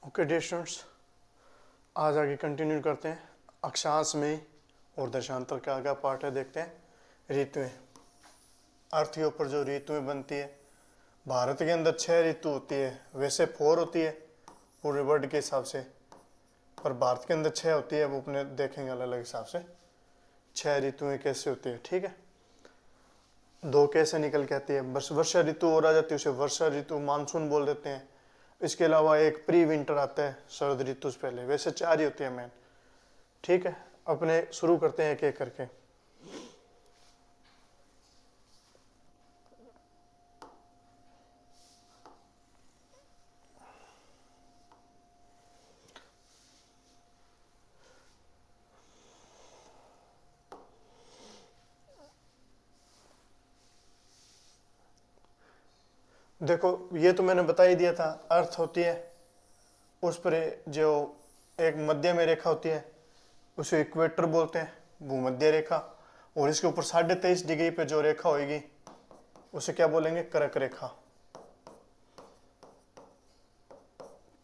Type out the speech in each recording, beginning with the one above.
Okay dear students, आज आगे continue करते हैं अक्षांश में और दशांतर का आगे पार्ट है। देखते हैं ऋतुएं। अर्थ के ऊपर जो ऋतुएं बनती है, भारत के अंदर 6 ऋतु होती है, वैसे 4 होती है पूरे वर्ल्ड के हिसाब से, पर भारत के अंदर 6 होती है। वो अपने देखेंगे अलग अलग हिसाब से 6 ऋतुएं कैसे होती है। ठीक है, 2 कैसे निकल के आती है। वर्षा ऋतु और आ जाती है, उसे वर्षा ऋतु मानसून बोल देते हैं। इसके अलावा एक प्री विंटर आता है शरद ऋतु से पहले। वैसे 4 ही होती है मेन। ठीक है, अपने शुरू करते हैं एक एक करके। देखो, ये तो मैंने बता ही दिया था। अर्थ होती है, उस पर जो एक मध्य में रेखा होती है उसे इक्वेटर बोलते हैं, भूमध्य रेखा। और इसके ऊपर 23.5 डिग्री पे जो रेखा होगी उसे क्या बोलेंगे? कर्क रेखा।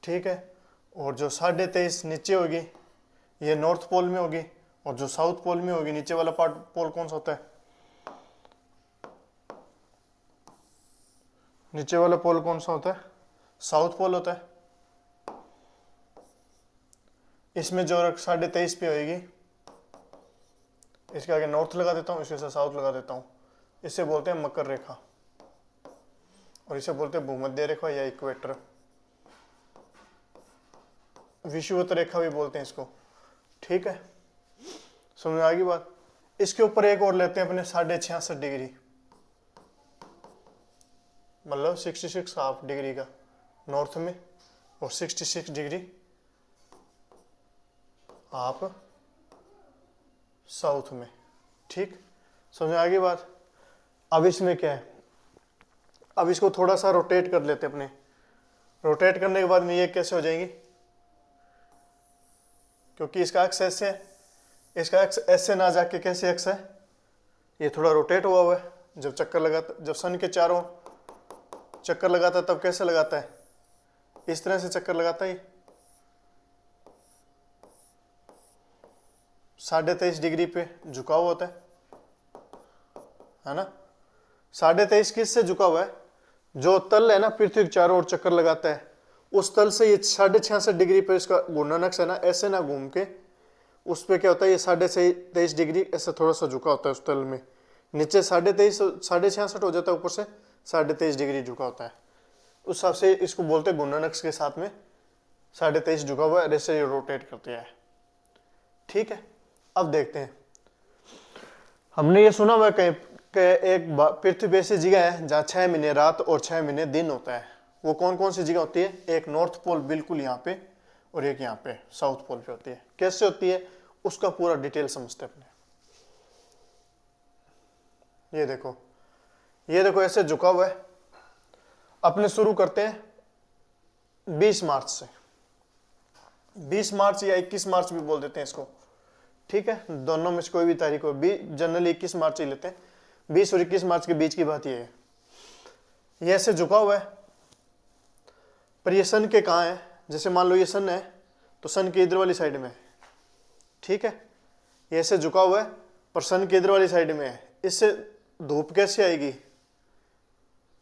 ठीक है, और जो 23.5 नीचे होगी ये नॉर्थ पोल में होगी, और जो साउथ पोल में होगी, नीचे वाला पार्ट पोल कौन सा होता है? नीचे वाला पोल कौन सा होता है? साउथ पोल होता है। इसमें जो 23.5 पे होगी, इसके आगे नॉर्थ लगा देता हूँ, इसके साथ साउथ लगा देता हूँ। इसे बोलते हैं मकर रेखा, और इसे बोलते हैं भूमध्य रेखा या इक्वेटर। विषुवत रेखा भी बोलते हैं इसको। ठीक है, समझ में आ गई बात। इसके ऊपर एक और लेते हैं अपने 66.5 डिग्री, मतलब 66.5 डिग्री का नॉर्थ में, और 66 डिग्री आप साउथ में। ठीक, समझ में आ गई बात। अब इसमें क्या है, अब इसको थोड़ा सा रोटेट कर लेते हैं अपने। रोटेट करने के बाद में ये कैसे हो जाएंगी? क्योंकि इसका एक्स ऐसे है, इसका एक्स ऐसे ना जाके कैसे एक्स है, ये थोड़ा रोटेट हुआ हुआ है। जब चक्कर लगाता, जब सन के चारों चक्कर लगाता है तब कैसे लगाता है? इस तरह से चक्कर लगाता है। 23.5 डिग्री पे झुका हुआ होता है ना। 23.5 किस से झुका हुआ है? जो तल है ना पृथ्वी के चारों ओर चक्कर लगाता है, उस तल से ये 66.5 डिग्री पे इसका घूर्णन अक्ष है ना, ऐसे ना घूम के उस पे क्या होता है, ये 23.5 डिग्री ऐसे थोड़ा सा झुका होता है उस तल में। नीचे 23.5 66.5 हो जाता है, ऊपर से 23.5 डिग्री झुका होता है। उस हिसाब से इसको बोलते हैं घूर्णन अक्ष के साथ में 23.5 झुका हुआ है, ऐसे ये रोटेट करते हैं। ठीक है, अब देखते हैं। हमने ये सुना हुआ कहीं एक पृथ्वी पे ऐसी जगह है जहाँ 6 महीने रात और 6 महीने दिन होता है। वो कौन कौन सी जगह होती है? एक नॉर्थ पोल बिल्कुल यहाँ पे, और एक यहाँ पे साउथ पोल पे होती है। कैसे होती है उसका पूरा डिटेल समझते अपने। ये देखो, ये देखो ऐसे झुका हुआ है। अपने शुरू करते हैं 20 मार्च से। 20 मार्च या 21 मार्च भी बोल देते हैं इसको। ठीक है, दोनों में से कोई भी तारीख हो, जनरली 21 मार्च ही लेते हैं। 20 और 21 मार्च के बीच की बात ये है। ये ऐसे झुका हुआ है, पर ये सन के कहाँ है? जैसे मान लो ये सन है, तो सन के इधर वाली साइड में है। ठीक है, ये ऐसे झुका हुआ है पर सन के इधर वाली साइड में है। इससे धूप कैसे आएगी?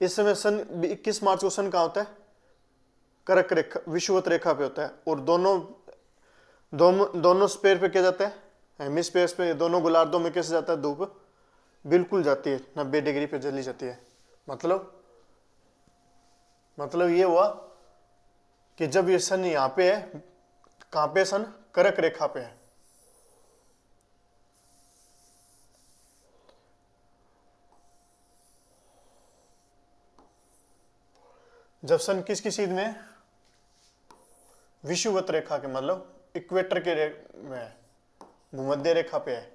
इस समय सन 21 मार्च को सन कहाँ होता है? कर्क रेखा, विषुवत रेखा पे होता है। और दोनों स्पेयर पे क्या जाता है? हेमिस्फेयर्स पे, दोनों गोलार्धों में कैसे जाता है? धूप बिल्कुल जाती है, 90 डिग्री पे चली जाती है। मतलब ये हुआ कि जब ये सन यहाँ पे है, कहाँ पे? सन कर्क रेखा पे है। जब सन किसकी सीध में है? विषुवत रेखा के, मतलब इक्वेटर के में है, भूमध्य रेखा पे है।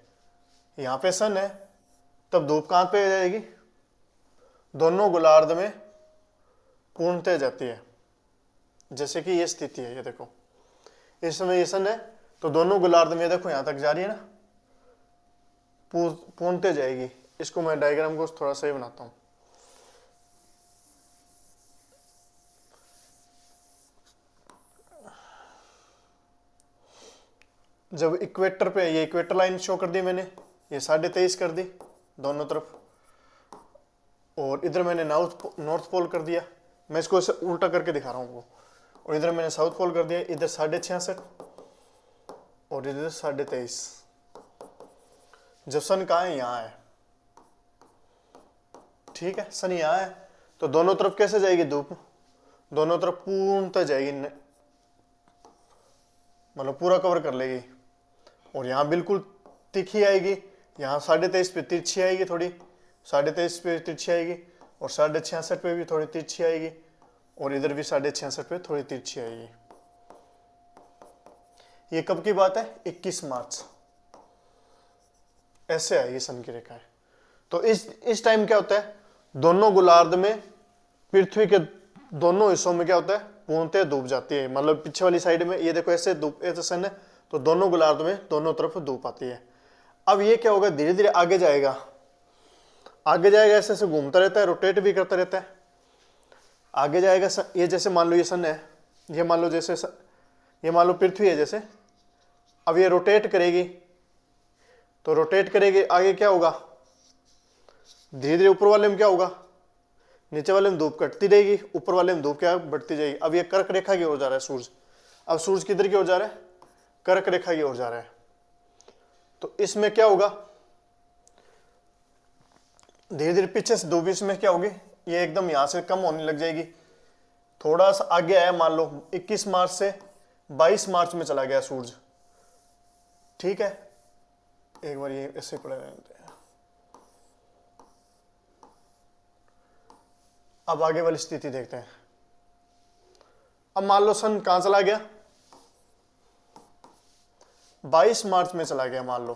यहाँ पे सन है, तब धूप कहाँ पे आ जाएगी? दोनों गोलार्ध में पूर्णतः जाती है। जैसे कि ये स्थिति है, ये देखो इस समय ये सन है, तो दोनों गोलार्ध में देखो यहाँ तक जा रही है ना, पूर्णतः जाएगी। इसको मैं डायग्राम को थोड़ा सही बनाता हूँ। जब इक्वेटर पे, ये इक्वेटर लाइन शो कर दी मैंने, ये 23.5 कर दी दोनों तरफ, और इधर मैंने नॉर्थ पोल कर दिया। मैं इसको ऐसे उल्टा करके दिखा रहा हूँ, और इधर मैंने साउथ पोल कर दिया। इधर 66.5 और इधर 23.5। जब सन कहाँ है, यहाँ है, ठीक है, सन यहाँ है, तो दोनों तरफ कैसे जाएगी धूप, दोनों तरफ पूर्णतः जाएगी, मतलब पूरा कवर कर लेगी। और यहाँ बिल्कुल तिखी आएगी, यहाँ 23.5 पे तिरछी आएगी थोड़ी, 23.5 पे तिरछी आएगी, और 66.5 पे भी थोड़ी तिरछी आएगी, और इधर भी 66.5 पे थोड़ी तिरछी आएगी। ये कब की बात है, 21 मार्च, ऐसे आएगी सन की रेखाएं। तो इस टाइम क्या होता है, दोनों गोलार्ध में, पृथ्वी के दोनों हिस्सों में क्या होता है, पूर्णतः धूप जाती है। मतलब पीछे वाली साइड में ये देखो ऐसे धूप, ऐसे सन है, तो दोनों गोलार्ध में दोनों तरफ धूप आती है। अब ये क्या होगा, धीरे धीरे आगे जाएगा, आगे जाएगा, ऐसे ऐसे घूमता रहता है, रोटेट भी करता रहता है, आगे जाएगा। ये जैसे मान लो ये सन है, ये मान लो जैसे ये मान लो पृथ्वी है जैसे, अब ये रोटेट करेगी, तो रोटेट करेगी, आगे क्या होगा, धीरे धीरे ऊपर वाले में क्या होगा, नीचे वाले में धूप घटती रहेगी, ऊपर वाले में धूप क्या बढ़ती जाएगी। अब ये कर्क रेखा की ओर जा रहा है सूरज, अब सूरज किधर की ओर जा रहा है, कर्क रेखा की ओर जा रहा है। तो इसमें क्या होगा, धीरे धीरे पीछे से धूप इसमें क्या होगी, ये एकदम यहां से कम होने लग जाएगी। थोड़ा सा आगे आया, मान लो 21 मार्च से 22 मार्च में चला गया सूरज, ठीक है, एक बार ये ऐसे पड़े रहते हैं। अब आगे वाली स्थिति देखते हैं। अब मान लो सन कहां चला गया, 22 मार्च में चला गया मान लो,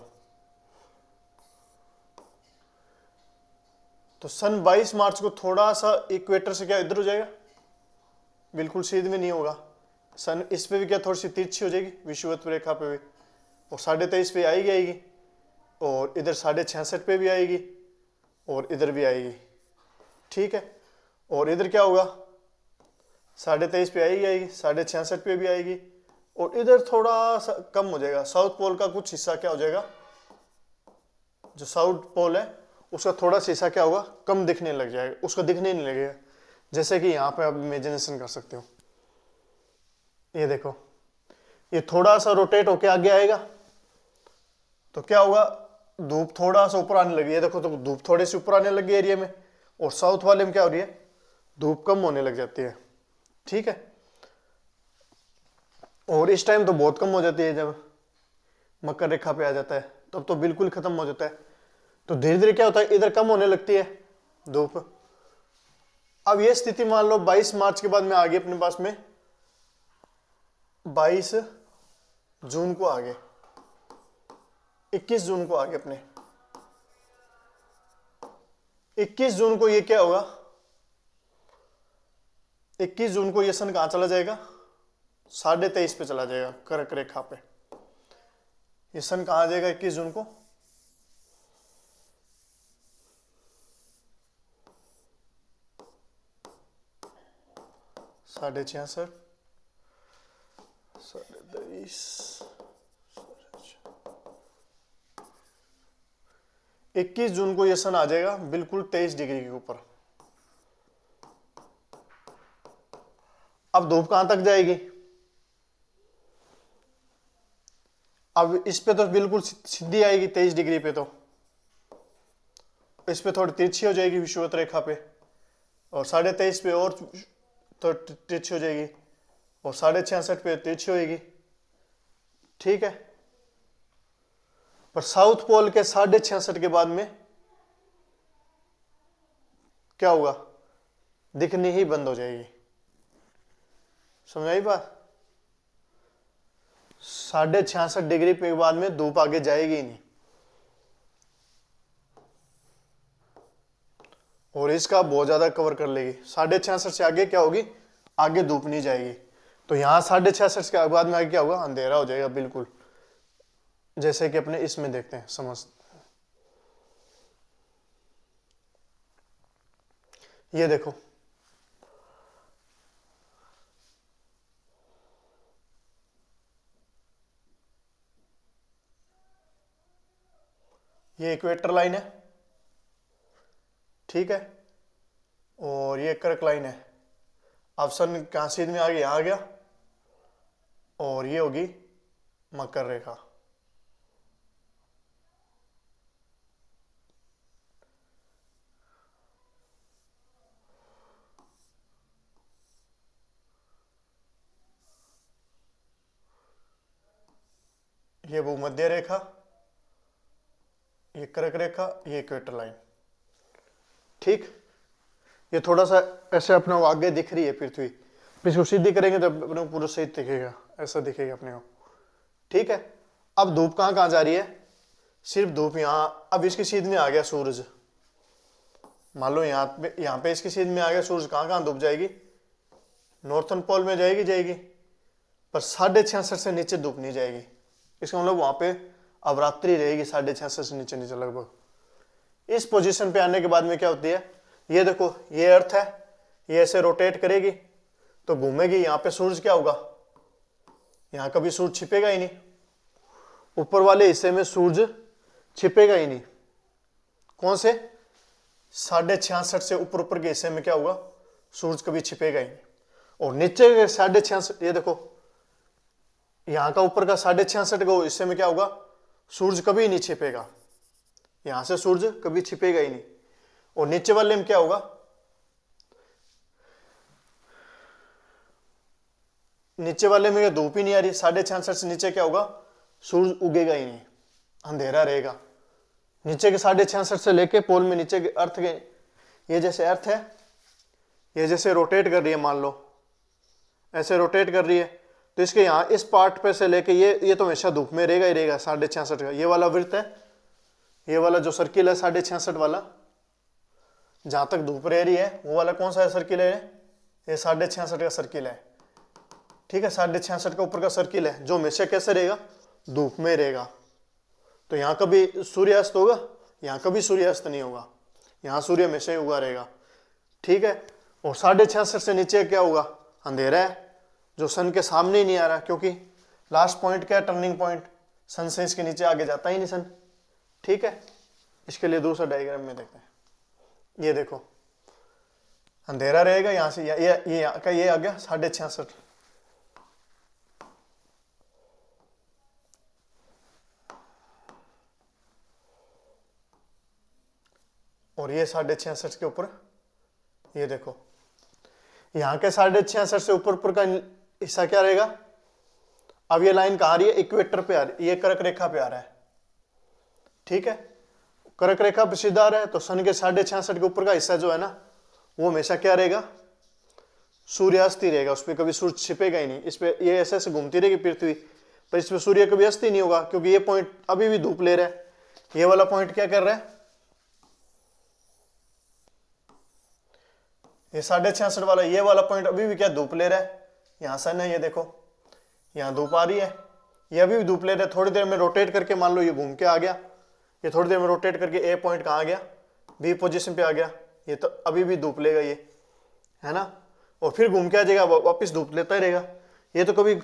तो सन 22 मार्च को थोड़ा सा इक्वेटर से क्या इधर हो जाएगा, बिल्कुल सीध में नहीं होगा, सन इस पे भी क्या थोड़ी सी तिरछी हो जाएगी, विषुवत रेखा पे भी, और 23.5 पे आएगी, और इधर 66.5 पे भी आएगी, और इधर भी आएगी, ठीक है। और इधर क्या होगा, 23.5 पे आएगी, 66.5 पे भी आएगी, और इधर थोड़ा सा कम हो जाएगा, साउथ पोल का कुछ हिस्सा क्या हो जाएगा, जो साउथ पोल है उसका थोड़ा सा हिस्सा क्या होगा, कम दिखने लग जाएगा, उसको दिखने नहीं लगेगा। जैसे कि यहाँ पे आप इमेजिनेशन कर सकते हो, ये देखो, ये थोड़ा सा रोटेट होके आगे आएगा, तो क्या होगा, धूप थोड़ा सा ऊपर आने लगी है, देखो, तो धूप थोड़े से ऊपर आने लगी एरिया में, और साउथ वाले में क्या हो रही है, धूप कम होने लग जाती है, ठीक है। और इस टाइम तो बहुत कम हो जाती है, जब मकर रेखा पे आ जाता है तब तो बिल्कुल खत्म हो जाता है। तो धीरे धीरे क्या होता है, इधर कम होने लगती है धूप। अब ये स्थिति मान लो 22 मार्च के बाद में आ गई अपने पास में, 22 जून को आ गए, 21 जून को आ गए अपने, 21 जून को ये क्या होगा, 21 जून को ये सन कहां चला जाएगा, 23.5 पे चला जाएगा, कर्क रेखा पे। ये सन कहां आ जाएगा 21 जून को, साढ़े 66, 23.5, 21 जून को ये सन आ जाएगा बिल्कुल 23 डिग्री के ऊपर। अब धूप कहां तक जाएगी, अब इस पे तो बिल्कुल सीधी आएगी 23 डिग्री पे, तो इस पे थोड़ी तिरछी हो जाएगी विषुवत रेखा पे, और 23.5 पे और तो तिरछी हो जाएगी, और 66.5 पे तिरछी होगी, ठीक है। पर साउथ पोल के 66.5 के बाद में क्या होगा, दिखनी ही बंद हो जाएगी, समझ आई बात। 66.5 डिग्री के बाद में धूप आगे जाएगी ही नहीं, और इसका बहुत ज्यादा कवर कर लेगी। 66.5 से आगे क्या होगी, आगे धूप नहीं जाएगी, तो यहां 66.5 के बाद में आगे क्या होगा, अंधेरा हो जाएगा बिल्कुल, जैसे कि अपने इसमें देखते हैं, समझ, ये देखो, ये इक्वेटर लाइन है, ठीक है, और ये कर्क लाइन है। अब सन कहाँ सीध में आ गया, यहाँ आ गया, और ये होगी मकर रेखा। ये भूमध्य रेखा, ये कर्क रेखा, ये इक्वेटर लाइन, ठीक। ये थोड़ा सा ऐसे अपने को आगे दिख रही है पृथ्वी, इसको सीधी करेंगे तो अपने को पूरा सही दिखेगा, ऐसा दिखेगा अपने को, ठीक है। अब धूप कहाँ कहाँ जा रही है, सिर्फ धूप यहाँ, अब इसकी सीध में आ गया सूरज, मान लो यहाँ पे इसकी सीध में आ गया सूरज, कहाँ कहाँ धूप जाएगी, नॉर्थन पोल में जाएगी, पर 66.5 से नीचे धूप नहीं जाएगी। इसका मतलब वहां पे अवरात्रि रहेगी 66.5 से नीचे लगभग। इस पोजीशन पे आने के बाद में क्या होती है, ये देखो, ये अर्थ है, ये ऐसे रोटेट करेगी तो घूमेगी, यहाँ पे सूरज क्या होगा, यहाँ कभी सूरज छिपेगा ही नहीं, ऊपर वाले हिस्से में सूरज छिपेगा ही नहीं। कौन से 66.5 से ऊपर के हिस्से में क्या होगा, सूरज कभी छिपेगा ही नहीं। और नीचे के 66.5, ये देखो यहाँ का ऊपर का 66.5 का हिस्से में क्या होगा, सूरज कभी नहीं छिपेगा, यहां से सूरज कभी छिपेगा ही नहीं। और नीचे वाले में क्या होगा, नीचे वाले में धूप ही नहीं आ रही, 66.5 से नीचे क्या होगा, सूरज उगेगा ही नहीं, अंधेरा रहेगा। नीचे के 66.5 से लेके पोल में नीचे के अर्थ के, ये जैसे अर्थ है, ये जैसे रोटेट कर रही है, मान लो ऐसे रोटेट कर रही है, तो इसके यहाँ इस पार्ट पे से लेके ये तो हमेशा धूप में रहेगा ही रहेगा 66.5 का। ये वाला वृत्त है, ये वाला जो सर्किल है 66.5 वाला, जहां तक धूप रह रही है वो वाला कौन सा सर्किल है, ये 66.5 का सर्किल है, ठीक है। 66.5 का ऊपर का सर्किल है जो हमेशा कैसे रहेगा, धूप में रहेगा। तो यहाँ कभी सूर्यास्त होगा, यहाँ कभी सूर्यास्त नहीं होगा, यहाँ सूर्य हमेशा ही उगा रहेगा, ठीक है। और 66.5 से नीचे क्या होगा, अंधेरा है, जो सन के सामने ही नहीं आ रहा, क्योंकि लास्ट पॉइंट क्या है, टर्निंग पॉइंट, सन से इसके नीचे आगे जाता ही नहीं सन, ठीक है। इसके लिए दूसरा डायग्राम में देखते हैं, ये देखो अंधेरा रहेगा, यहां से ये यहाँ का ये आ गया 66.5, और ये 66.5 के ऊपर, ये देखो यहाँ के 66.5 से ऊपर का हिस्सा क्या रहेगा। अब ये लाइन कहाँ आ रही है, इक्वेटर पे आ रही है, ये कर्क रेखा पे आ रहा है, ठीक है। कर्क रेखा पे सीधा आ रहा है, तो सन के 66.5 के ऊपर का हिस्सा जो है ना, वो हमेशा क्या रहेगा, सूर्यास्त ही रहेगा, उस पर कभी सूर्य छिपेगा ही नहीं। इस पे ये ऐसे ऐसे घूमती रहेगी पृथ्वी, पर इस पे सूर्य कभी अस्त ही नहीं होगा, क्योंकि ये पॉइंट अभी भी धूप ले रहा है। ये वाला पॉइंट क्या कर रहा है, ये 66.5 वाला, ये वाला पॉइंट अभी भी क्या धूप ले रहा है, यहाँ सन है, ये देखो यहाँ धूप आ रही है, ये अभी भी धूप ले रहा है। थोड़ी देर में रोटेट करके मान लो ये घूम के आ गया, ये थोड़ी देर में रोटेट करके ए पॉइंट कहाँ आ गया, बी पोजीशन पे आ गया, ये तो अभी भी धूप लेगा ये, है ना। और फिर घूम के आ जाएगा, वापस धूप लेता ही रहेगा। ये तो कभी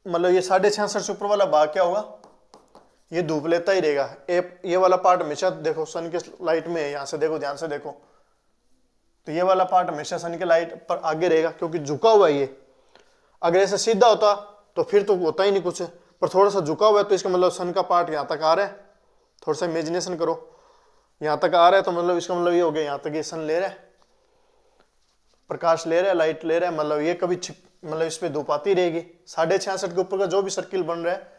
मतलब ये 66.5 से ऊपर वाला भाग क्या होगा, ये धूप लेता ही रहेगा। ये वाला पार्ट हमेशा देखो सन के लाइट में है, यहाँ से देखो, ध्यान से देखो, तो ये वाला पार्ट हमेशा सन के लाइट पर आगे रहेगा, क्योंकि झुका हुआ है ये। अगर ऐसे सीधा होता तो फिर तो होता ही नहीं कुछ, पर थोड़ा सा झुका हुआ है, तो इसका मतलब सन का पार्ट यहाँ तक आ रहा है। थोड़ा सा इमेजिनेशन करो, यहाँ तक आ रहा है तो मतलब इसका मतलब ये हो गया, यहाँ तक ये सन ले रहा है, प्रकाश ले रहा है, लाइट ले रहा है, मतलब ये कभी मतलब इस पर धूप आती रहेगी। 66.5 के ऊपर का जो भी सर्किल बन रहा है,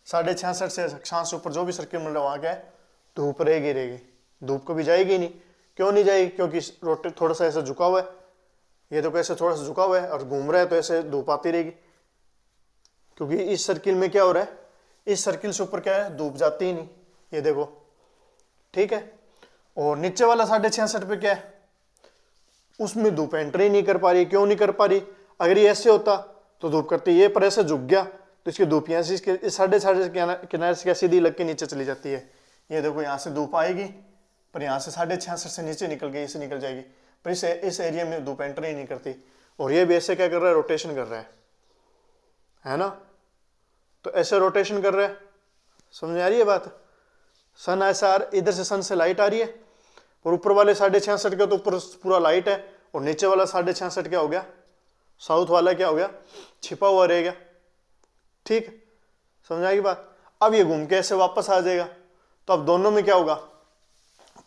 66.5 से अक्षांश से ऊपर जो भी सर्किल बन रहा है, वहाँ क्या है, धूप रहेगी, धूप कभी जाएगी नहीं। क्यों नहीं जाएगी, क्योंकि रोटेट थोड़ा सा ऐसा झुका हुआ है, ये तो कैसे थोड़ा सा झुका हुआ है और घूम रहा है, तो ऐसे धूप आती रहेगी। क्योंकि इस सर्किल में क्या हो रहा है, इस सर्किल से ऊपर क्या है, धूप जाती ही नहीं, ये देखो, ठीक है। और नीचे वाला 66.5 पे क्या है, उसमें धूप एंट्री नहीं कर पा रही। क्यों नहीं कर पा रही, अगर ये ऐसे होता तो धूप करती, ये पर ऐसे झुक गया तो इसकी धूप यहाँ से इसके 66.5 किनारे से क्या सीधी लग के नीचे चली जाती है। ये देखो यहाँ से धूप आएगी, पर यहाँ से 66.5 से नीचे निकल गई, इसे निकल जाएगी, पर इस एरिया में धूप एंट्री नहीं करती। और ये भी ऐसे क्या कर रहा है, रोटेशन कर रहा है ना। तो ऐसे रोटेशन कर रहा है, समझ में आ रही है बात। सन ऐसा इधर से सन से लाइट आ रही है, और ऊपर वाले 66.5 का तो ऊपर पूरा लाइट है, और नीचे वाला 66.5 क्या हो गया, साउथ वाला क्या हो गया, छिपा हुआ रह गया। ठीक, समझ आएगी बात। अब ये घूम के ऐसे वापस आ जाएगा, तो अब दोनों में क्या होगा,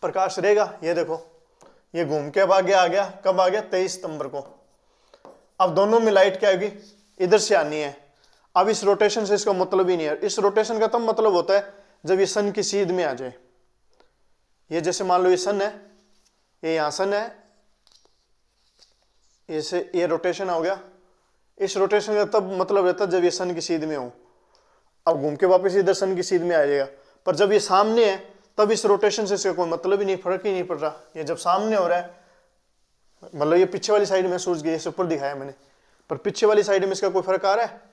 प्रकाश रहेगा। ये देखो ये घूम के अब आगे आ गया, कब आ गया, 23 सितंबर को। अब दोनों में लाइट क्या होगी, इधर से आनी है। अब इस रोटेशन से इसका मतलब ही नहीं है। इस रोटेशन का तब मतलब होता है जब ये सन की सीध में आ जाए। ये जैसे मान लो ये सन है, ये यहां सन है, ये रोटेशन हो गया। इस रोटेशन का तब मतलब रहता है जब ये सन की सीध में हो। अब घूम के वापस इधर सन की सीध में आ जाएगा, पर जब ये सामने है तब इस रोटेशन से इसका कोई मतलब ही नहीं, फर्क ही नहीं पड़ रहा। ये जब सामने हो रहा है, मतलब ये पीछे वाली साइड में सूरज के ऊपर दिखाया मैंने, पर पीछे वाली साइड में इसका कोई फर्क आ रहा है।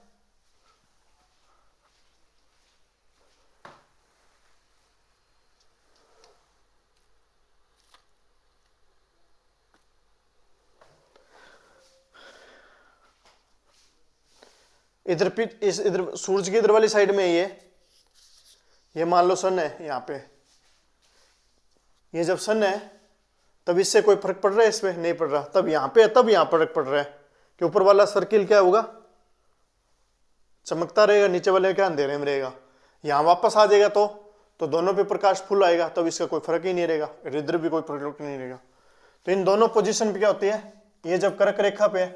इधर इधर सूरज की इधर वाली साइड में ये मान लो सन है यहाँ पे, ये जब सन है तब इससे कोई फर्क पड़ रहा है, इसमें नहीं पड़ रहा। तब यहाँ पे है, तब यहाँ फर्क पड़ रहा है कि ऊपर वाला सर्किल क्या होगा, चमकता रहेगा, नीचे वाले क्या अंधेरे में रहेगा। यहाँ वापस आ जाएगा तो दोनों पे प्रकाश फुल आएगा, तब इसका कोई फर्क ही नहीं रहेगा, इधर भी कोई फर्क नहीं रहेगा। तो इन दोनों पोजीशन पे क्या होती है, ये जब कर्क रेखा पे है,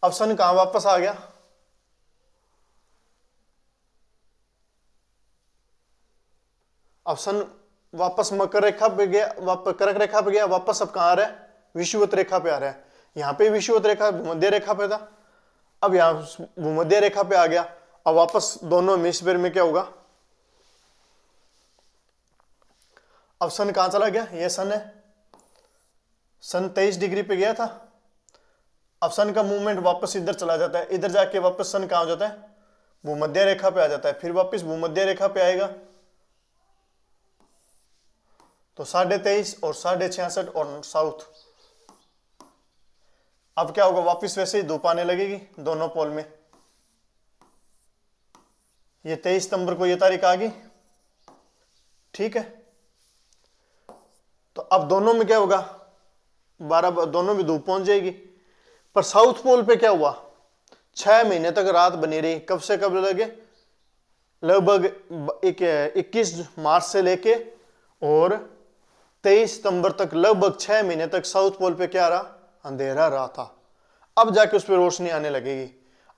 अब सन कहाँ वापस आ गया, अब सन वापस मकर रेखा पे गया, वापस कर्क रेखा पे गया, वापस अब कहाँ आ रहा है, विषुवत रेखा पे आ रहा है। यहाँ पे विषुवत रेखा भूमध्य रेखा पे था, अब यहाँ भूमध्य रेखा पे आ गया। अब वापस दोनों हेमिस्फीयर में क्या होगा, अब सन कहाँ चला गया, ये सन है, सन 23 डिग्री पे गया था। अब सन का मूवमेंट वापस इधर चला जाता है, इधर जाके वापस सन कहाँ हो जाता है, भूमध्य रेखा पे आ जाता है, फिर वापस भूमध्य रेखा पे आएगा। तो 23.5 और 66.5 और साउथ। अब क्या होगा, वापस वैसे ही धूप आने लगेगी दोनों पोल में। ये 23 सितंबर को ये तारीख आ गई, ठीक है। तो अब दोनों में क्या होगा, 12 दोनों में धूप पहुंच जाएगी। पर साउथ पोल पे क्या हुआ, 6 महीने तक रात बनी रही। कब से कब लगे, लगभग 21 मार्च से लेके और 23 सितंबर तक, लगभग 6 महीने तक साउथ पोल पे क्या रहा, अंधेरा रहा था। अब जाके उस पर रोशनी आने लगेगी।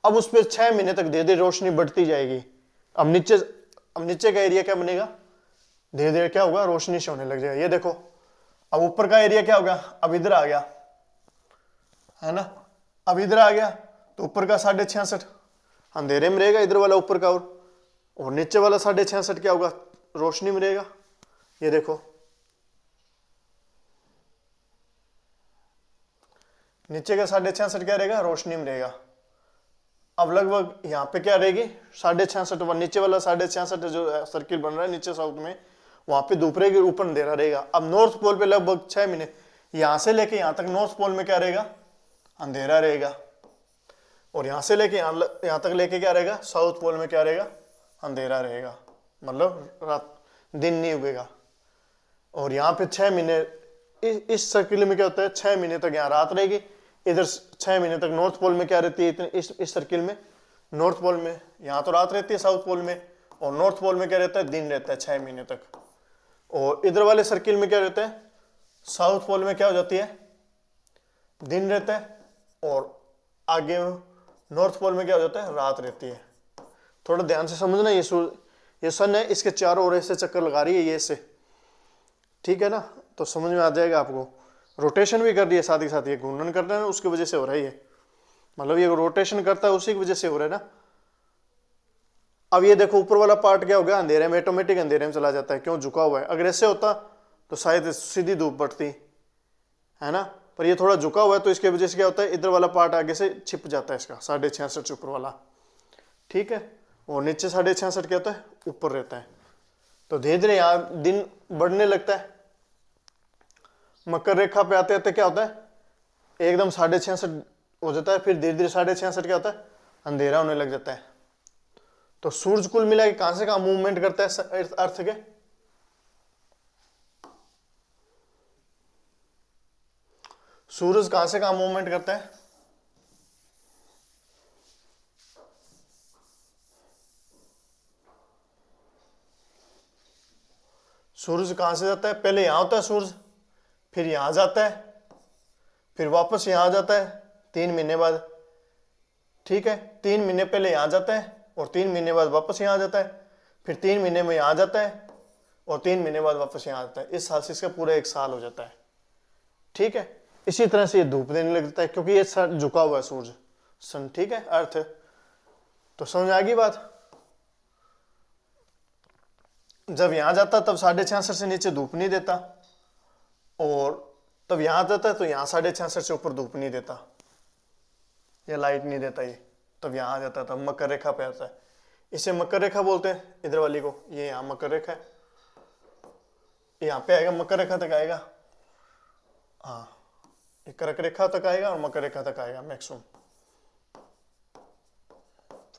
अब उस पर 6 महीने तक धीरे धीरे रोशनी बढ़ती जाएगी। अब नीचे का एरिया क्या बनेगा, धीरे धीरे क्या होगा, रोशनी से होने लग जाएगा। ये देखो अब ऊपर का एरिया क्या होगा, अब इधर आ गया है ना, अब इधर आ गया तो ऊपर का 66.5 अंधेरे में रहेगा, इधर वाला ऊपर का, और नीचे वाला 66.5 क्या होगा, रोशनी में रहेगा। ये देखो नीचे का 66.5 क्या रहेगा, रोशनी में रहेगा। अब लगभग यहाँ पे क्या रहेगी, 66.5, नीचे वाला 66.5 जो सर्किल बन रहा है नीचे साउथ में, वहां पे धूप रहेगी, ऊपर अंधेरा रहेगा। अब नॉर्थ पोल पे लगभग 6 महीने, यहां से लेके यहां तक नॉर्थ पोल में क्या रहेगा, अंधेरा रहेगा। और यहां से लेके यहां तक लेके क्या रहेगा, साउथ पोल में क्या रहेगा, अंधेरा रहेगा, मतलब रात, दिन नहीं उगेगा। और यहाँ पे 6 महीने इस सर्किल में क्या होता है, 6 महीने तक यहाँ रात रहेगी, इधर 6 महीने तक नॉर्थ पोल में क्या रहती है, इतने इस सर्किल में, नॉर्थ पोल में यहाँ तो रात रहती है साउथ पोल में, और नॉर्थ पोल में क्या रहता है, दिन रहता है 6 महीने तक। और इधर वाले सर्किल में क्या रहता है, साउथ पोल में क्या हो जाती है, दिन रहता है, और आगे नॉर्थ पोल में क्या हो जाता है, रात रहती है। थोड़ा ध्यान से समझना, ये सन है, इसके चारों ओर ऐसे चक्कर लगा रही है ये से, ठीक है ना, तो समझ में आ जाएगा आपको। रोटेशन भी कर रही है साथ ही साथ, ये घूर्णन कर रहा है उसकी वजह से हो रहा है ये, मतलब ये रोटेशन करता है उसी की वजह से हो रहा है ना। अब ये देखो ऊपर वाला पार्ट क्या हो गया, अंधेरे में, ऑटोमेटिक अंधेरे में चला जाता है, क्यों, झुका हुआ है। अगर ऐसे होता तो शायद सीधी धूप पड़ती है ना, पर ये थोड़ा झुका हुआ है तो इसके वजह से क्या होता है, इधर वाला पार्ट आगे से छिप जाता है इसका, 66.5 ऊपर वाला, ठीक है। और नीचे 66.5 क्या होता है, ऊपर रहता है। तो धीरे धीरे यहाँ दिन बढ़ने लगता है, मकर रेखा पे आते आते क्या होता है, एकदम 66.5 हो जाता है, फिर धीरे धीरे 66.5 क्या होता है, अंधेरा होने लग जाता है। तो सूरज कुल मिला के कहां से कहां मूवमेंट करता है अर्थ के, सूरज कहां से कहां मूवमेंट करता है? सूरज कहां से जाता है? पहले यहां होता है सूरज, फिर यहां जाता है, फिर वापस यहां आ जाता है 3 महीने बाद। ठीक है, 3 महीने पहले यहां जाता है और 3 महीने बाद वापस यहां आ जाता है, फिर 3 महीने में यहां आ जाता है और 3 महीने बाद वापस यहां आता है। इस साल से इसका पूरा 1 साल हो जाता है। ठीक है, इसी तरह से ये धूप देने लगता है क्योंकि ये झुका हुआ है सूरज, सन। ठीक है, अर्थ। तो समझ आ गई बात? जब यहां जाता तब 66.5 से नीचे धूप नहीं देता, और तब यहां जाता है तो यहां 66.5 से ऊपर धूप नहीं देता, या लाइट नहीं देता ये। तब यहां आ जाता है, तब मकर रेखा पे आता है। इसे मकर रेखा बोलते हैं, इधर वाली को। ये यहां मकर रेखा है, यहां पे आएगा, मकर रेखा तक आएगा। हाँ, ये कर्क रेखा तक आएगा और मकर रेखा तक आएगा मैक्सिमम,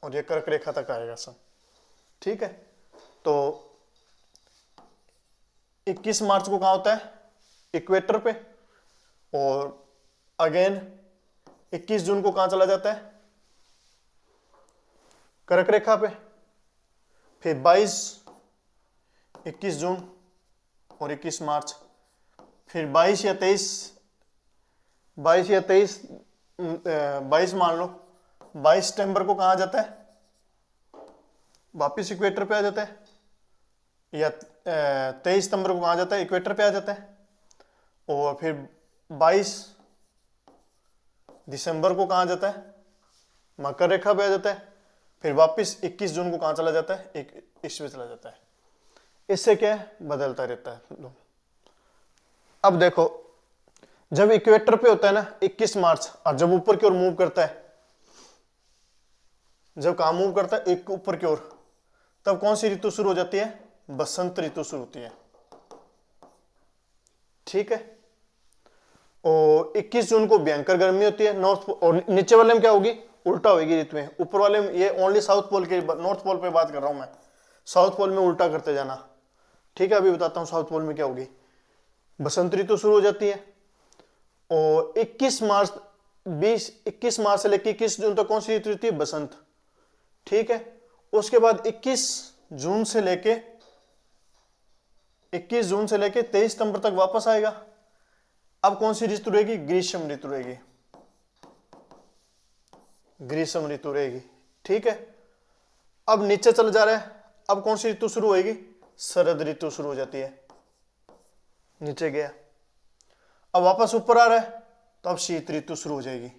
और ये कर्क रेखा तक आएगा सब। ठीक है, तो 21 मार्च को कहां होता है? इक्वेटर पे। और अगेन 21 जून को कहां चला जाता है? कर्क रेखा पे। फिर 21 जून और 21 मार्च, फिर 22 या 23 22 मान लो, 22 सितंबर को कहां जाता है? वापिस इक्वेटर पे आ जाता है। या 23 सितंबर को कहां जाता है? इक्वेटर पे आ जाता है। और फिर 22 दिसंबर को कहां जाता है? मकर रेखा पे आ जाता है। फिर वापिस 21 जून को कहां चला जाता है? इसमें चला जाता है। इससे क्या है? बदलता रहता है। अब देखो, जब इक्वेटर पे होता है ना 21 मार्च, और जब ऊपर की ओर मूव करता है, जब कहां मूव करता है? एक ऊपर की ओर, तब कौन सी ऋतु शुरू हो जाती है? बसंत ऋतु शुरू होती है। ठीक है, और 21 जून को भयंकर गर्मी होती है नॉर्थ, और नीचे वाले में क्या होगी? उल्टा होगी ऋतुएं। ऊपर वाले में ये ओनली साउथ पोल के, नॉर्थ पोल पे बात कर रहा हूं मैं। साउथ पोल में उल्टा करते जाना। ठीक है, अभी बताता हूं साउथ पोल में क्या होगी। बसंत ऋतु शुरू हो जाती है, और 21 मार्च से लेकर 21 जून तक कौन सी ऋतु होती है? बसंत। ठीक है, उसके बाद 21 जून से लेके 23 सितंबर तक वापस आएगा। अब कौन सी ऋतु रहेगी? ग्रीष्म ऋतु रहेगी। ग्रीष्म ऋतु रहेगी। ठीक है, अब नीचे चल जा रहा है, अब कौन सी ऋतु शुरू होगी? शरद ऋतु शुरू हो जाती है। नीचे गया, अब वापस ऊपर आ रहा है, तो अब शीत ऋतु शुरू हो जाएगी।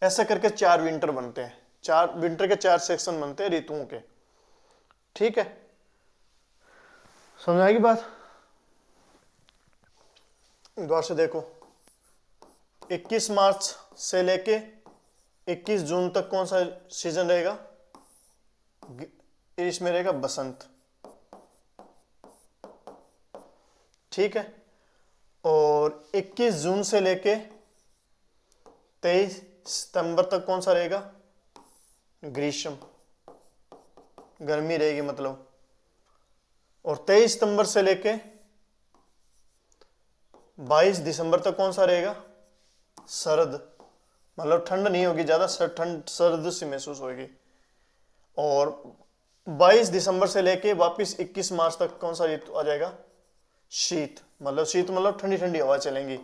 ऐसा करके 4 विंटर बनते हैं, 4 विंटर के 4 सेक्शन बनते हैं ऋतुओं के। ठीक है, समझ आएगी बात? द्वार से देखो, 21 मार्च से लेके 21 जून तक कौन सा सीजन रहेगा? इसमें रहेगा बसंत। ठीक है, और 21 जून से लेके 23 सितंबर तक कौन सा रहेगा? ग्रीष्म, गर्मी रहेगी मतलब। और 23 सितंबर से लेके 22 दिसंबर तक कौन सा रहेगा? शरद, मतलब ठंड नहीं होगी ज्यादा, ठंड सर्द सी महसूस होगी। और 22 दिसंबर से लेके वापिस 21 मार्च तक कौन सा ऋतु आ जाएगा? शीत, मतलब ठंडी ठंडी हवा चलेंगी।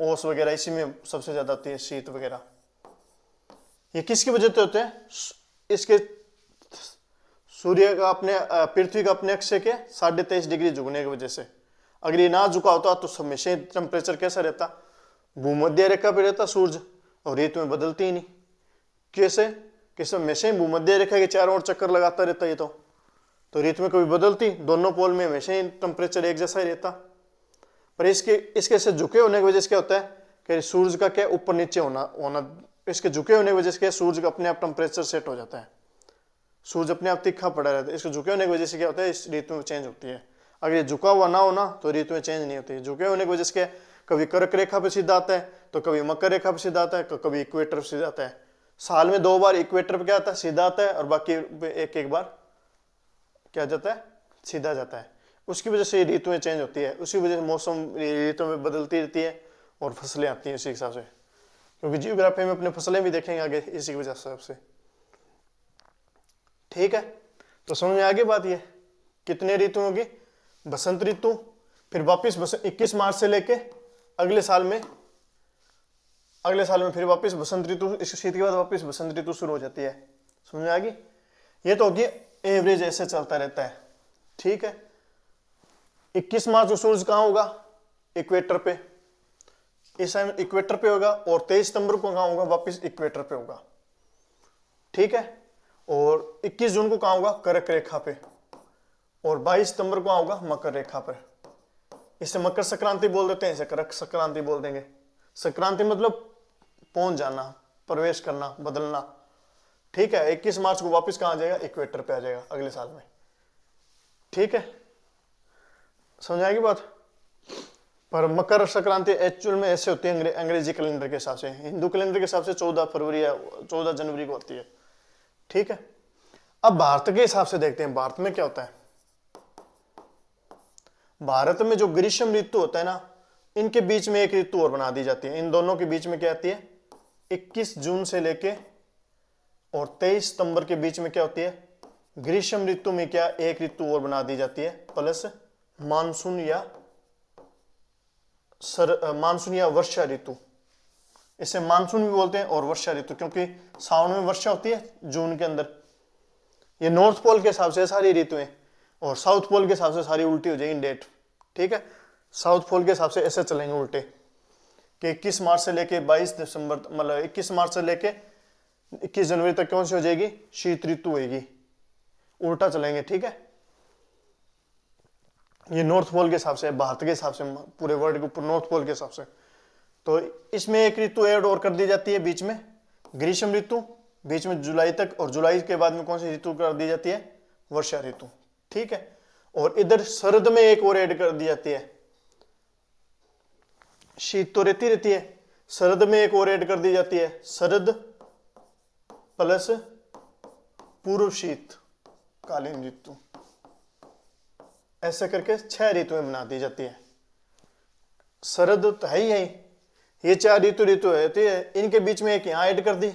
ओस वगैरह इसी में सबसे ज्यादा आती है, शीत वगैरह। ये किसकी वजह से होते हैं? इसके सूर्य का अपने, पृथ्वी का अपने अक्ष के 23.5 डिग्री झुकने की वजह से। अगर ये ना झुका होता तो हमेशा टेम्परेचर कैसा रहता? भूमध्य रेखा पे रहता सूरज, और ऋतु में बदलती ही नहीं। कैसे? हमेशा ही भूमध्य रेखा के चारों ओर चक्कर लगाता रहता ये तो ऋतु में कभी बदलती? दोनों पोल में हमेशा ही टेम्परेचर एक जैसा ही रहता। पर इसके से झुके होने की वजह से क्या होता है कि सूरज का क्या ऊपर नीचे होना, इसके झुके होने की वजह से क्या, सूरज का अपने आप टेम्परेचर सेट हो जाता है। सूरज अपने आप तीखा पड़ा रहता है। इसके झुके होने की वजह से क्या होता है? इस ऋतु में चेंज होती है। अगर ये झुका हुआ ना होना तो ऋतु में चेंज नहीं होती। झुके होने की वजह से क्या, कभी कर्क रेखा पे सीधा आता है, तो कभी मकर रेखा पे सीधा आता है, तो कभी इक्वेटर पे सीधा आता है। साल में 2 बार इक्वेटर पे क्या आता है? सीधा आता है, और बाकी एक बार क्या जाता है? सीधा जाता है। उसकी वजह से ऋतुएं चेंज होती है, उसी वजह से मौसम ऋतु में बदलती रहती है। और फसलें आती हैं इसी हिसाब से, क्योंकि जियोग्राफी में अपने फसलें भी देखेंगे आगे इसी की वजह से। ठीक है, तो समझ में आ गई बात। ये कितने ऋतु होगी? बसंत ऋतु, फिर वापिस 21 मार्च से लेके अगले साल में फिर वापस बसंत ऋतु, इस शीत के बाद वापस बसंत ऋतु शुरू हो जाती है। समझ में आ गई? ये तो होगी एवरेज, ऐसे चलता रहता है। ठीक है, 21 मार्च को सूरज कहाँ होगा? इक्वेटर पे, इस टाइम इक्वेटर पे होगा। और 23 सितंबर को कहाँ होगा? वापस इक्वेटर पे होगा। ठीक है, और 21 जून को कहाँ होगा? कर्क रेखा पे। और 22 सितंबर को होगा मकर रेखा पर। इसे मकर संक्रांति बोल देते हैं, इसे कर्क संक्रांति बोल देंगे। संक्रांति मतलब पहुंच जाना, प्रवेश करना, बदलना। ठीक है, 21 मार्च को वापस कहाँ आ जाएगा? इक्वेटर पे आ जाएगा अगले साल में। ठीक है, समझ आएगी बात। पर मकर संक्रांति एक्चुअल में ऐसे होती है अंग्रेजी कैलेंडर के हिसाब से। हिंदू कैलेंडर के हिसाब से 14 फरवरी या 14 जनवरी को होती है। ठीक है, अब भारत के हिसाब से देखते हैं भारत में क्या होता है। भारत में जो ग्रीष्म ऋतु होता है ना, इनके बीच में एक ऋतु और बना दी जाती है। इन दोनों के बीच में क्या आती है? 21 जून से लेके और 23 सितंबर के बीच में क्या होती है? ग्रीष्म ऋतु में क्या एक ऋतु और बना दी जाती है, प्लस मानसून या वर्षा ऋतु। इसे मानसून भी बोलते हैं और वर्षा ऋतु, क्योंकि सावन में वर्षा होती है जून के अंदर। ये नॉर्थ पोल के हिसाब से सारी ऋतुएं, और साउथ पोल के हिसाब से सारी उल्टी हो जाएगी डेट। ठीक है, साउथ पोल के हिसाब से ऐसे चलेंगे उल्टे, कि 21 मार्च से लेके 22 दिसंबर, मतलब 21 मार्च से लेके 21 जनवरी तक कौन सी हो जाएगी? शीत ऋतु होगी। उल्टा चलेंगे। ठीक है, ये नॉर्थ पोल के हिसाब से, भारत के हिसाब से, पूरे वर्ल्ड के ऊपर नॉर्थ पोल के हिसाब से। तो इसमें एक ऋतु ऐड और कर दी जाती है बीच में, ग्रीष्म ऋतु, बीच में जुलाई तक। और जुलाई के बाद में कौन सी ऋतु कर दी जाती है? वर्षा ऋतु। ठीक है, और इधर शरद में एक और ऐड कर दी जाती है। शीत तो रहती है, शरद में एक और ऐड कर दी जाती है, शरद प्लस पूर्व शीत कालीन ऋतु। ऐसे करके 6 ऋतुएं बना दी जाती है। शरद तो है ही है, ये 4 ऋतु रहती है। इनके बीच में एक यहाँ ऐड कर दी,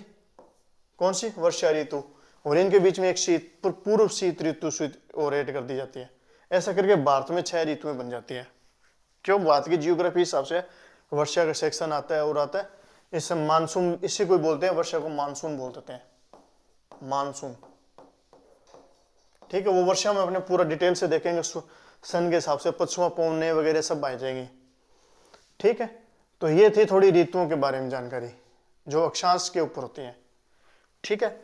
कौन सी? वर्षा ऋतु। और इनके बीच में एक पूर्व शीत ऋतु और ऐड कर दी जाती है। ऐसा करके भारत में 6 ऋतुएं बन जाती है। क्यों? भारत की जियोग्राफी हिसाब से वर्षा का सेक्शन आता है और आता है। इससे मानसून, इसी को बोलते हैं, वर्षा को मानसून बोल देते हैं, मानसून। ठीक है, वो वर्षा में अपने पूरा डिटेल से देखेंगे, सन के हिसाब से पश्चिमा पौने वगैरह सब आ जाएंगी। ठीक है, तो ये थी थोड़ी ऋतुओं के बारे में जानकारी जो अक्षांश के ऊपर होती है। ठीक है,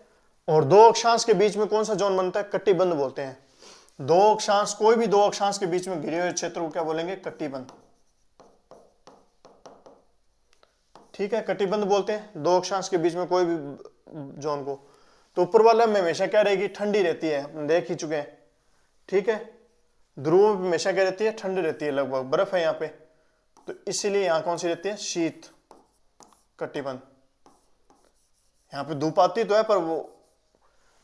और 2 अक्षांश के बीच में कौन सा जोन बनता है? कटिबंध बोलते हैं। 2 अक्षांश, कोई भी 2 अक्षांश के बीच में घिरे हुए क्षेत्र को क्या बोलेंगे? कटिबंध। ठीक है, कटिबंध बोलते हैं 2 अक्षांश के बीच में कोई भी जोन को। तो ऊपर वाला में हमेशा क्या रहेगी? ठंडी रहती है, हम देख ही चुके हैं। ठीक है, ध्रुव में हमेशा क्या रहती है? ठंडी रहती है, लगभग बर्फ है यहाँ पे। तो इसीलिए यहाँ कौन सी रहती है? शीत कटिबंध। यहाँ पे धूप आती तो है, पर वो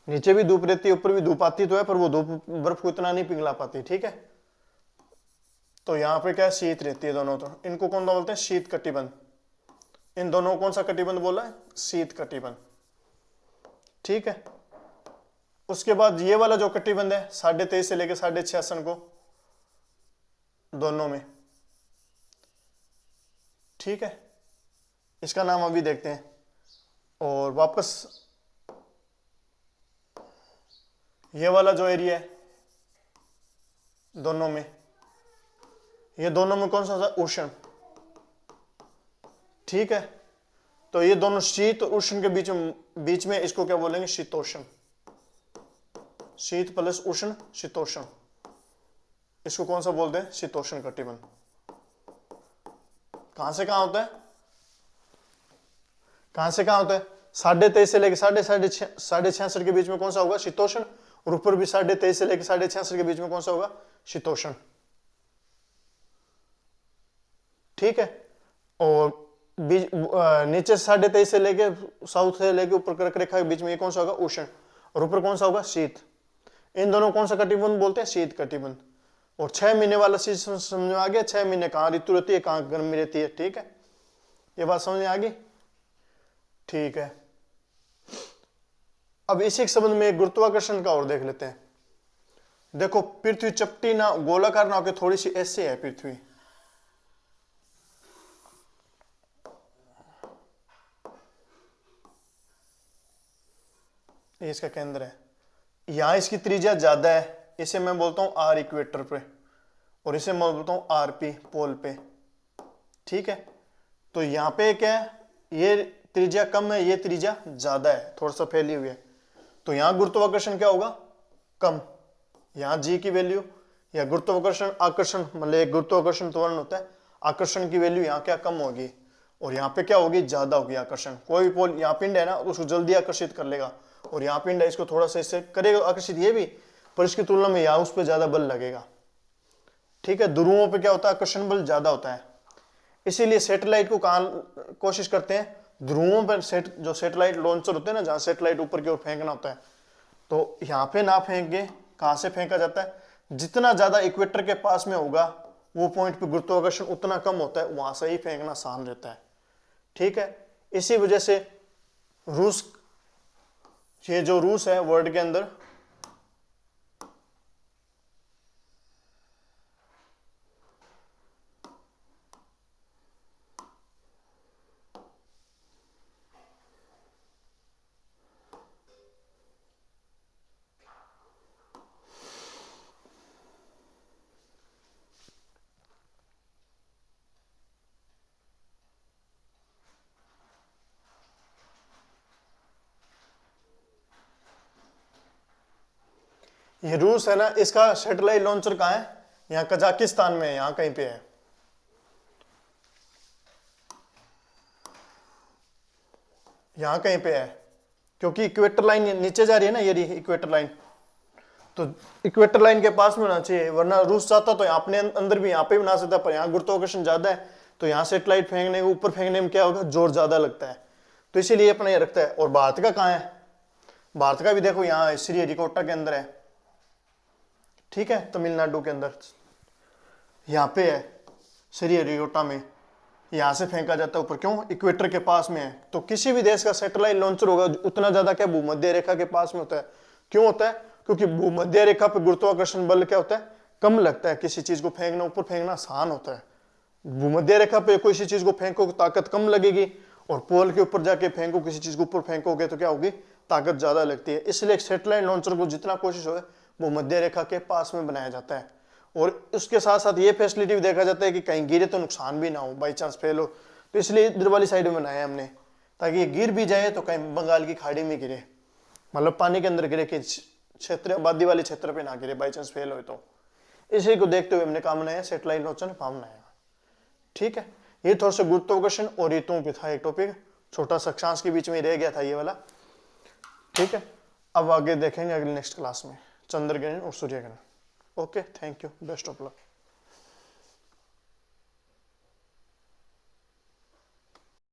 नीचे भी धूप रहती है, ऊपर भी धूप आती तो है, पर वो धूप बर्फ को इतना नहीं पिघला पाती। ठीक है, तो यहाँ पे क्या? शीत रहती है दोनों तरफ। इनको कौन बोलते हैं? शीत कटिबंध। इन दोनों को कौन सा कटिबंध बोला है? शीत कटिबंध। ठीक है, उसके बाद ये वाला जो कटिबंध है 23.5 से लेकर 66 को, दोनों में। ठीक है, इसका नाम अभी देखते हैं। और वापस ये वाला जो एरिया है दोनों में, ये दोनों में कौन सा था? उष्ण। ठीक है, तो ये दोनों शीत और उष्ण के बीच में इसको क्या बोलेंगे? शीतोष्ण। शीत प्लस उष्ण, शीतोष्ण। इसको कौन सा बोलते हैं? शीतोष्ण कटिबंध। कहां से कहां होता है? कहां से कहां होता है? 23.5 से लेकर 66 के बीच में कौन सा होगा? शीतोष्ण। और ऊपर भी 23.5 से लेकर 66 के बीच में कौन सा होगा? शीतोष्ण। ठीक है, और नीचे 23.5 से लेके साउथ से लेके ऊपर कर्क रेखा के बीच में ये कौन सा होगा? उष्ण। और ऊपर कौन सा होगा? शीत। इन दोनों कौन सा कटिबंध बोलते हैं? शीत कटिबंध। और 6 महीने वाला चीज समझ में आ गया? 6 महीने कहाँ ऋतु रहती है, कहाँ गर्मी रहती है। ठीक है, ये बात समझ में आ गई? ठीक है, अब इसी के संबंध में एक गुरुत्वाकर्षण का और देख लेते हैं। देखो पृथ्वी चपटी ना गोलाकार ना होकर थोड़ी सी ऐसे है पृथ्वी, ये इसका केंद्र है, यहां इसकी त्रिज्या ज्यादा है, इसे मैं बोलता हूं आर इक्वेटर पे, और इसे मैं बोलता हूं आर पी पोल पे। ठीक है, तो यहां पे क्या है, ये त्रिज्या कम है, ये त्रिज्या ज्यादा है, थोड़ा सा फैली हुई है, तो यहां गुरुत्वाकर्षण क्या होगा, कम। यहां जी की वैल्यू या गुरुत्वाकर्षण आकर्षण, मतलब एक गुरुत्वाकर्षण त्वरण होता है, आकर्षण की वैल्यू यहाँ क्या कम होगी, और यहाँ पे क्या होगी, ज्यादा होगी आकर्षण। कोई भी पोल यहाँ पिंड है ना उसको जल्दी आकर्षित कर लेगा, और यहाँ पिंड है इसको थोड़ा सा इससे करेगा आकर्षित ये भी, पर इसकी तुलना में यहाँ उस पर ज्यादा बल लगेगा। ठीक है, ध्रुवों पे क्या होता है, आकर्षण बल ज्यादा होता है, इसीलिए सैटेलाइट को कहाँ कोशिश करते हैं, ध्रुवों पर जो सैटेलाइट लॉन्चर होते हैं ना, जहाँ सैटेलाइट ऊपर की ओर फेंकना होता है, तो यहाँ पे ना फेंक के कहाँ से फेंका जाता है, जितना ज्यादा इक्वेटर के पास में होगा वो पॉइंट पे गुरुत्वाकर्षण उतना कम होता है, वहां से ही फेंकना आसान रहता है। ठीक है, इसी वजह से रूस, ये जो रूस है वर्ल्ड के अंदर, ये रूस है ना, इसका सैटेलाइट लॉन्चर कहाँ है, यहाँ कजाकिस्तान में है, यहाँ कहीं पे है, यहाँ कहीं पे है, क्योंकि इक्वेटर लाइन नीचे जा रही है ना, ये रही इक्वेटर लाइन, तो इक्वेटर लाइन के पास में होना चाहिए, वरना रूस चाहता तो अपने अंदर भी यहाँ पे बना सकता, पर यहाँ गुरुत्वाकर्षण ज्यादा है, तो यहाँ सैटेलाइट फेंकने के ऊपर फेंकने में क्या होगा, जोर ज्यादा लगता है, तो इसीलिए अपना ये रखता है। और भारत का कहाँ है, भारत का भी देखो यहाँ श्रीहरिकोटा के अंदर है, ठीक है, तमिलनाडु के अंदर यहाँ पे है श्रीहरिकोटा में, यहाँ से फेंका जाता है ऊपर, क्यों, इक्वेटर के पास में है। तो किसी भी देश का सैटेलाइट लॉन्चर होगा उतना ज्यादा क्या भूमध्य रेखा के पास में होता है, क्यों होता है, क्योंकि भूमध्य रेखा पर गुरुत्वाकर्षण बल क्या होता है, कम लगता है, किसी चीज को फेंकना ऊपर फेंकना आसान होता है। भूमध्य रेखा पे कोई सी चीज को फेंको ताकत कम लगेगी, और पोल के ऊपर जाके फेंको किसी चीज को ऊपर फेंकोगे तो क्या होगी, ताकत ज्यादा लगती है। इसलिए सैटेलाइट लॉन्चर को जितना कोशिश हो वो मध्य रेखा के पास में बनाया जाता है, और उसके साथ साथ ये फैसिलिटी भी देखा जाता है कि कहीं गिरे तो नुकसान भी ना हो, बाई चांस फेल हो, तो इसलिए इधर वाली साइड में बनाया हमने, ताकि ये गिर भी जाए तो कहीं बंगाल की खाड़ी में गिरे, मतलब पानी के अंदर गिरे, कि क्षेत्र आबादी वाले क्षेत्र पे ना गिरे, बाई चांस फेल हो तो। इसी को देखते हुए हमने काम बनाया सैटेलाइट लॉन्चर फार्म बनाया। ठीक है, ये थोड़ा सा गुरुत्वाकर्षण और ऋतुओं पे था एक टॉपिक, छोटा सा अक्षांश के बीच में रह गया था ये वाला। ठीक है, अब आगे देखेंगे अगले नेक्स्ट क्लास में चंद्र ग्रहण और सूर्य ग्रहण। Okay, thank you, best of luck.